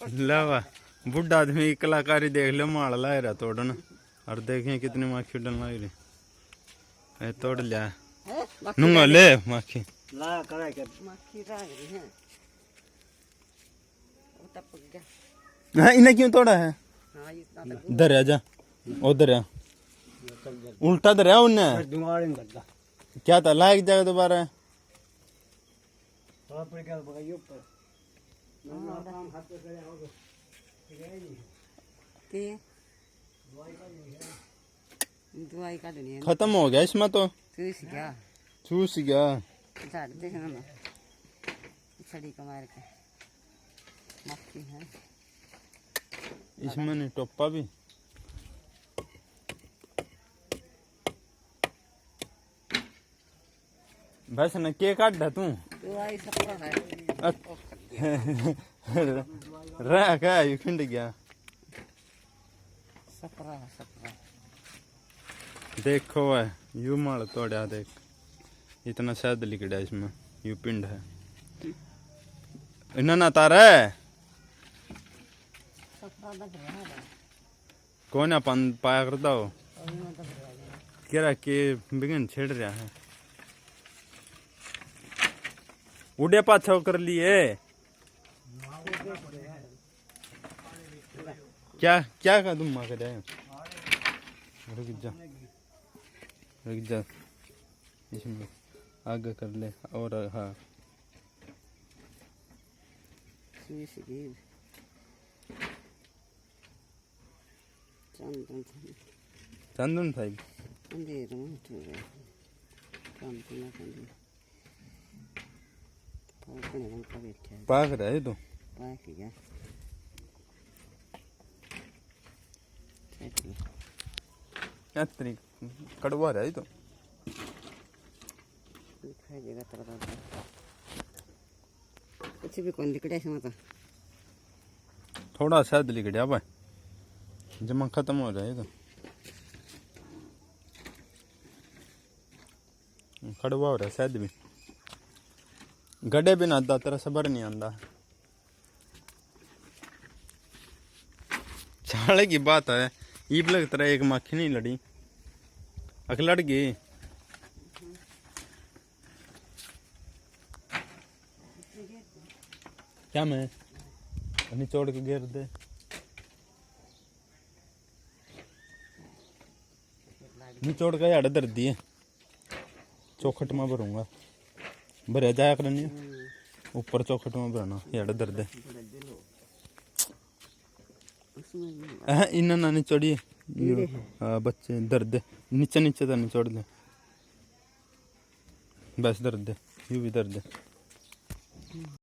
लावा बुढ़ा आदमी की कलाकारी देख लो, माल ला रहा तोड़न और देखें कितनी माखी उड़न लग रही। तोड़ लिया नूंगा ले माखी ला करा के माखी राग रही है। वो टपक गया। हाँ इन्हें क्यों तोड़ा है? हाँ इतना तक दरिया जा उधर उल्टा दरिया उन्हें दुआरे में करता क्या था लायक जाएगा दोबारा। तो पर क्या बगाइयो पर ना काम हाथ पे करे होगा के दवाई का दुनिया खत्म हो गया इसमें तो चूस गया गया झाड़ देखना ना छड़ी को मार के मक्खी है इसमें नहीं टोपा भी। बस न के काट दा तू दवाई सपना है रहा क्या यू खिंड गया सपरा देखो है यू माल तोड़ा देख इतना शायद लिखड़ा इसमें यू पिंड है इन्हें ना तारा है सपरा लग रहा है कौन अपन पाया करता हो कह रहा के बिगन छेड़ रहा है उड़े पाछा कर लिए क्या क्या का तुम माँ कर रुक जा इसमें आगे कर ले और हाँ चंदन साहिब पाक रहा है तो क्या तरीक कड़वा रहा है तो कुछ भी कौन लिखड़ा है तो थोड़ा शायद लिखड़ा भाई जमा खत्म हो रहा है तो कड़वा हो रहा है शायद भी गड्ढे भी ना आता तेरा सबर नहीं आंदा चाले की बात है ईब लग तरह एक माखी नहीं लड़ी अख लड़ गई क्या मैं निचोड़ के घेर दे निचोड़ का याड दर्द दिए चौखट में भरूंगा भरे जाया करनी ऊपर चौखट में भरना याड दर्द इन्ना ना निचोड़ी बच्चे दर्द नीचे नीचे तो निचोड़ दे बस दर्द यू भी दर्द